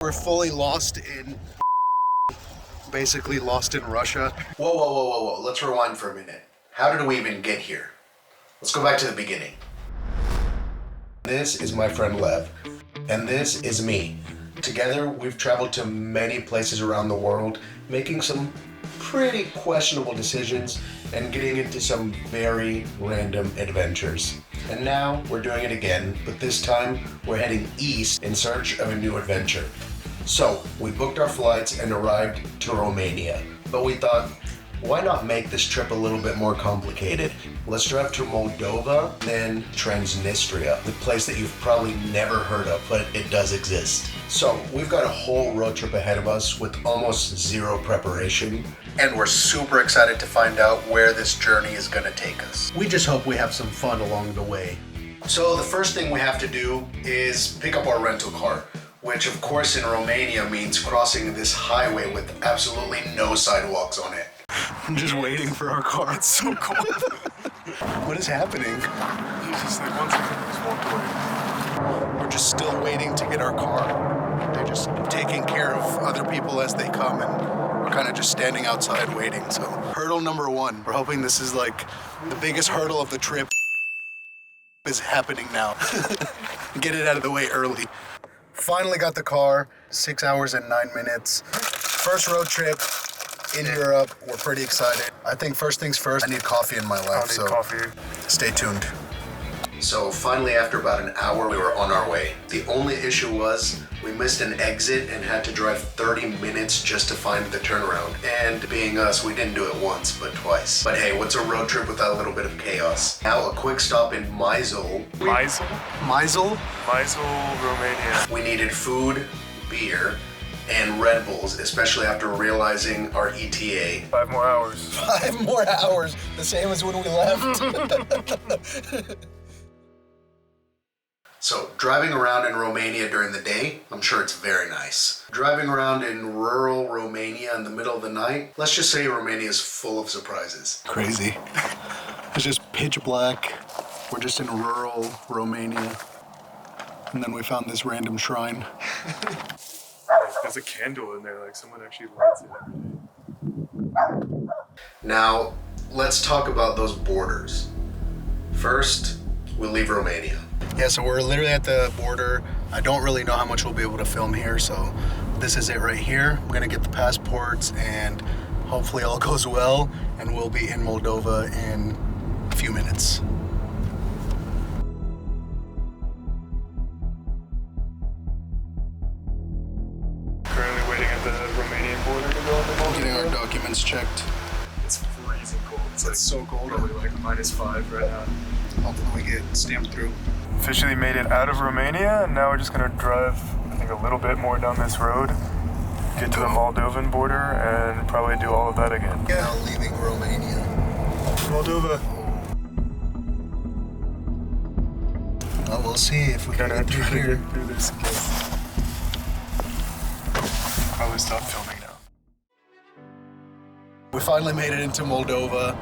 We're fully lost in, basically lost in Russia. Whoa. Let's rewind for a minute. How did we even get here? Let's go back to the beginning. This is my friend Lev, and this is me. Together, we've traveled to many places around the world, making some pretty questionable decisions and getting into some very random adventures. And now we're doing it again, but this time we're heading east in search of a new adventure. So we booked our flights and arrived to Romania, but we thought, why not make this trip a little bit more complicated? Let's drive to Moldova, then Transnistria, the place that you've probably never heard of, but it does exist. So we've got a whole road trip ahead of us with almost zero preparation, and we're super excited to find out where this journey is gonna take us. We just hope we have some fun along the way. So the first thing we have to do is pick up our rental car, which of course in Romania means crossing this highway with absolutely no sidewalks on it. I'm just waiting for our car. It's so cold. What is happening? He's just like, one second, just walked away. We're just still waiting to get our car. They're just taking care of other people as they come, and we're kind of just standing outside waiting. So hurdle number one. We're hoping this is like the biggest hurdle of the trip is happening now. Get it out of the way early. Finally got the car. 6 hours and 9 minutes. First road trip in Europe. We're pretty excited. I think first things first, I need coffee in my life, so Coffee. stay tuned. So finally, after about an hour, we were on our way. The only issue was we missed an exit and had to drive 30 minutes just to find the turnaround. And being us, we didn't do it once, but twice. But hey, what's a road trip without a little bit of chaos? Now a quick stop in Maisel. Maisel? Maisel, Romania. We needed food, beer, and Red Bulls, especially after realizing our ETA. 5 more hours. 5 more hours, the same as when we left. So, driving around in Romania during the day, I'm sure it's very nice. Driving around in rural Romania in the middle of the night, let's just say Romania is full of surprises. Crazy. It's just pitch black. We're just in rural Romania. And then we found this random shrine. There's a candle in there, like someone actually lights it every day. Now, let's talk about those borders. First, we'll leave Romania. Yeah, so we're literally at the border. I don't really know how much we'll be able to film here, so this is it right here. We're gonna get the passports and hopefully all goes well, and we'll be in Moldova in a few minutes. Currently waiting at the Romanian border to go into Moldova. Getting our documents checked. It's freezing cold. It's like so cold. probably like -5 right now. Hopefully we get stamped through. Officially made it out of Romania, and now we're just gonna drive, I think, a little bit more down this road, get to the Moldovan border, and probably do all of that again. Yeah. Now leaving Romania. Moldova. Well, we'll see if we can Gonna get try through to here. get through this again. Probably stop filming now. We finally made it into Moldova.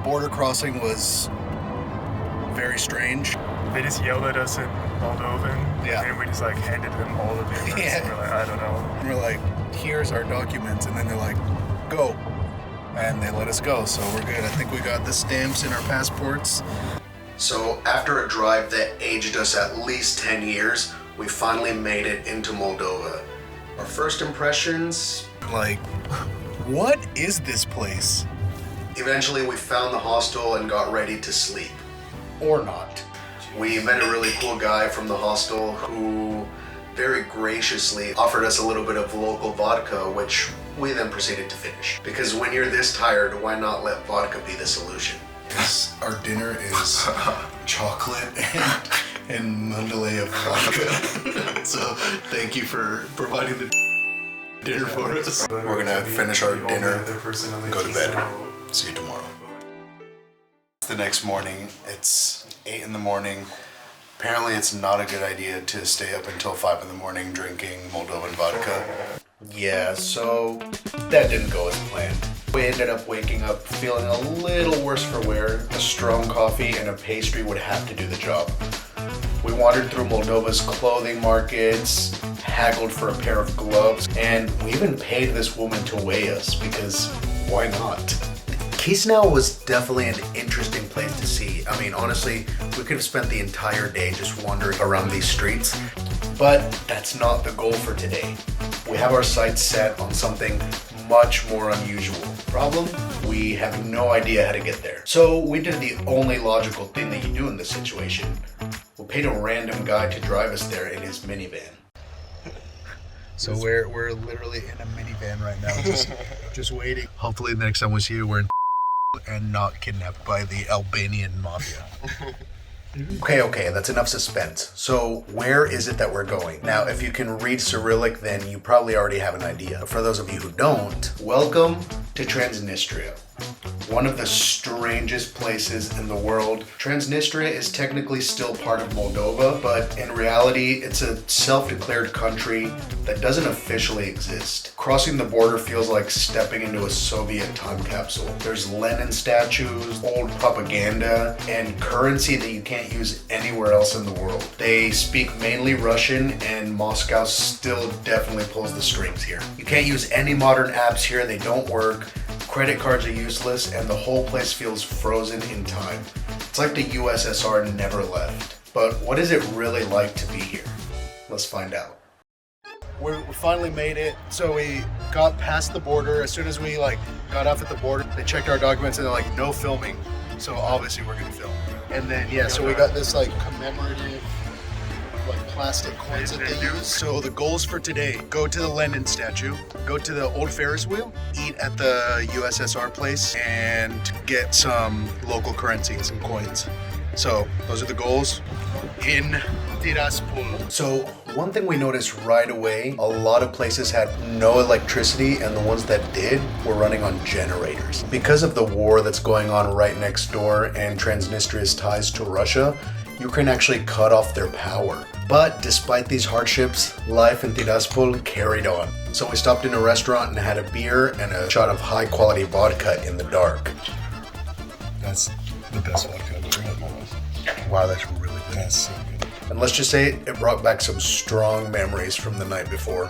Border crossing was very strange. They just yelled at us in Moldovan, Yeah. and we just like handed them all the papers. Yeah. We're like, I don't know. And we're like, here's our documents, and then they're like, go. And they let us go, so we're good. I think we got the stamps in our passports. So, after a drive that aged us at least 10 years, we finally made it into Moldova. Our first impressions? Like, what is this place? Eventually, we found the hostel and got ready to sleep. Or not. We met a really cool guy from the hostel who very graciously offered us a little bit of local vodka, which we then proceeded to finish. Because when you're this tired, why not let vodka be the solution? Our dinner is chocolate and Mandalay of vodka. So thank you for providing the dinner for us. We're gonna finish our dinner, go to bed. See you tomorrow. The next morning, it's 8 in the morning. Apparently it's not a good idea to stay up until 5 in the morning drinking Moldovan vodka. Yeah, so that didn't go as planned. We ended up waking up feeling a little worse for wear. A strong coffee and a pastry would have to do the job. We wandered through Moldova's clothing markets, haggled for a pair of gloves, and we even paid this woman to weigh us because why not? Chisinau was definitely an interesting place to see. I mean, honestly, we could have spent the entire day just wandering around these streets, but that's not the goal for today. We have our sights set on something much more unusual. Problem? We have no idea how to get there. So we did the only logical thing that you do in this situation. We paid a random guy to drive us there in his minivan. So we're literally in a minivan right now, just waiting. Hopefully the next time we see you, we're in and not kidnapped by the Albanian mafia. Okay, that's enough suspense. So where is it that we're going? Now, if you can read Cyrillic, then you probably already have an idea. For those of you who don't, welcome to Transnistria. One of the strangest places in the world. Transnistria is technically still part of Moldova, but in reality, it's a self-declared country that doesn't officially exist. Crossing the border feels like stepping into a Soviet time capsule. There's Lenin statues, old propaganda, and currency that you can't use anywhere else in the world. They speak mainly Russian, and Moscow still definitely pulls the strings here. You can't use any modern apps here, they don't work. Credit cards are useless, and the whole place feels frozen in time. It's like the USSR never left. But what is it really like to be here? Let's find out. We finally made it. So we got past the border. As soon as we got off at the border, they checked our documents and they're like, no filming. So obviously we're gonna film. And then so we got this commemorative plastic coins that they use. So the goals for today: go to the Lenin statue, go to the old Ferris wheel, eat at the USSR place, and get some local currency and some coins. So those are the goals in Tiraspol. So one thing we noticed right away, a lot of places had no electricity, and the ones that did were running on generators. Because of the war that's going on right next door and Transnistria's ties to Russia, Ukraine actually cut off their power. But despite these hardships, life in Tiraspol carried on. So we stopped in a restaurant and had a beer and a shot of high quality vodka in the dark. That's the best vodka I've ever had in my life. Wow, that's really good. That's so good. And let's just say it brought back some strong memories from the night before.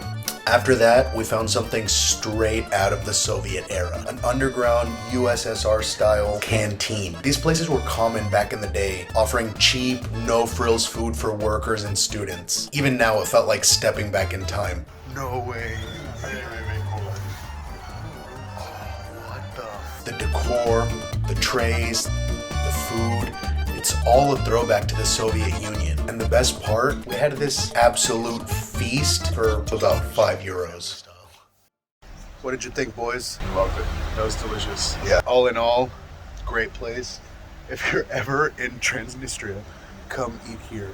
After that, we found something straight out of the Soviet era, an underground USSR-style canteen. These places were common back in the day, offering cheap, no-frills food for workers and students. Even now, it felt like stepping back in time. No way. The decor, the trays, the food, it's all a throwback to the Soviet Union. And the best part, we had this absolute feast for about €5. What did you think, boys? Loved it. That was delicious. Yeah. All in all, great place. If you're ever in Transnistria, come eat here.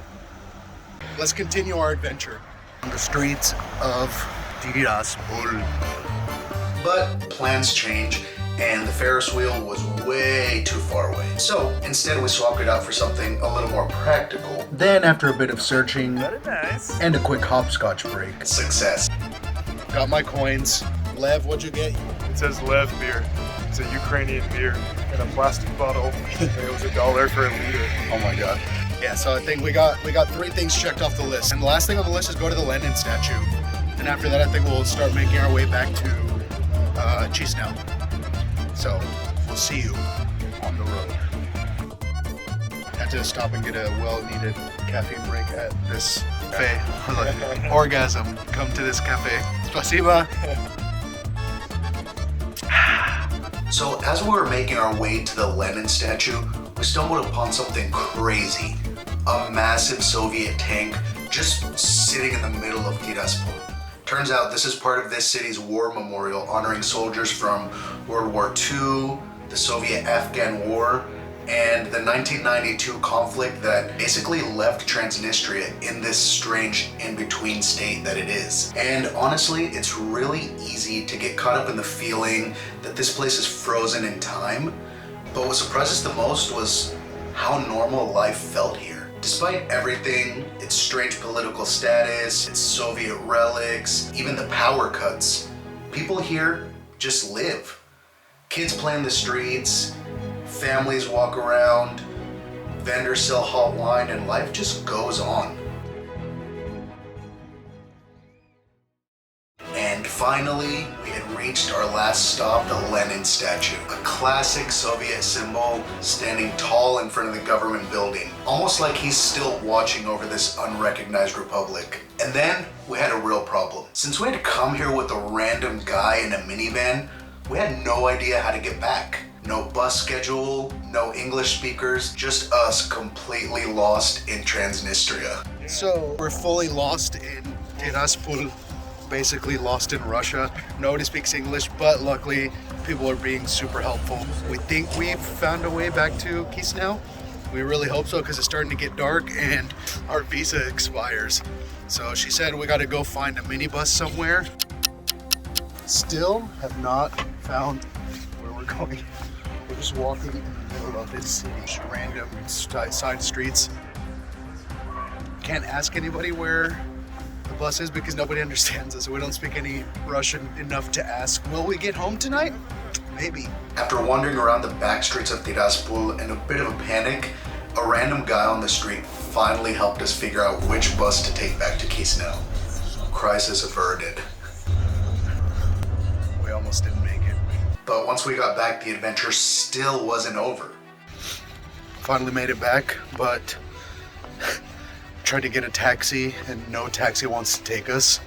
Let's continue our adventure on the streets of Tiraspol. But plans change, and the Ferris wheel was way too far away. So instead we swapped it out for something a little more practical. Then after a bit of searching and a quick hopscotch break, success. Got my coins. Lev, what'd you get? It says Lev beer. It's a Ukrainian beer in a plastic bottle. It was $1 for a liter. Oh my god. Yeah, so I think we got 3 things checked off the list. And the last thing on the list is go to the Lenin statue. And after that, I think we'll start making our way back to Chisinau. So we'll see you on the road. Had to stop and get a well-needed caffeine break at this cafe. Orgasm. Come to this cafe. Spasiba. So as we were making our way to the Lenin statue, we stumbled upon something crazy. A massive Soviet tank just sitting in the middle of Tiraspol. Turns out this is part of this city's war memorial honoring soldiers from World War II, the Soviet-Afghan War, and the 1992 conflict that basically left Transnistria in this strange in-between state that it is. And honestly, it's really easy to get caught up in the feeling that this place is frozen in time. But what surprised us the most was how normal life felt here. Despite everything, its strange political status, its Soviet relics, even the power cuts, people here just live. Kids play in the streets, families walk around, vendors sell hot wine, and life just goes on. Finally, we had reached our last stop, the Lenin statue, a classic Soviet symbol standing tall in front of the government building, almost like he's still watching over this unrecognized republic. And then we had a real problem. Since we had come here with a random guy in a minivan, we had no idea how to get back. No bus schedule, no English speakers, just us completely lost in Transnistria. So we're fully lost in Tiraspol, basically lost in Russia. Nobody speaks English, but luckily people are being super helpful. We think we've found a way back to Chisinau. We really hope so because it's starting to get dark and our visa expires. So she said we got to go find a minibus somewhere. Still have not found where we're going. We're just walking in the middle of this city, just random side streets. Can't ask anybody where the bus is because nobody understands us. We don't speak any Russian enough to ask, will we get home tonight? Maybe. After wandering around the back streets of Tiraspol in a bit of a panic, a random guy on the street finally helped us figure out which bus to take back to Chisinau. Crisis averted. We almost didn't make it. But once we got back, the adventure still wasn't over. Finally made it back, but tried to get a taxi and no taxi wants to take us.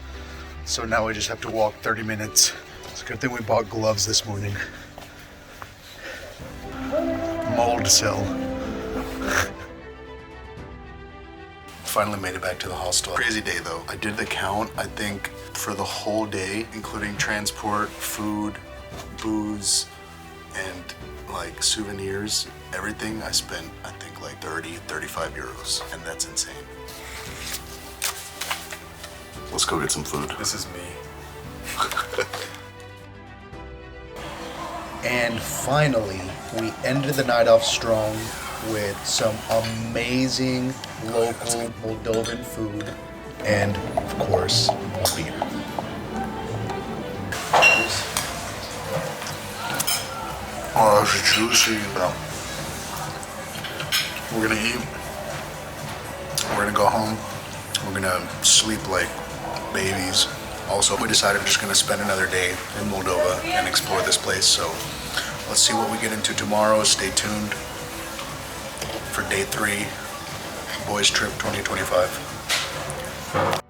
So now we just have to walk 30 minutes. It's a good thing we bought gloves this morning. Mold cell. Finally made it back to the hostel. Crazy day though. I did the count, I think for the whole day, including transport, food, booze, and like souvenirs, everything, I spent I think like 35 euros, and that's insane. Let's go get some food. This is me. And finally, we ended the night off strong with some amazing local Moldovan food and, of course, beer. Oh, it's juicy. We're gonna eat. We're gonna go home. We're gonna sleep like babies. Also, we decided we're just gonna spend another day in Moldova and explore this place. So let's see what we get into tomorrow. Stay tuned for day 3, Boys Trip 2025.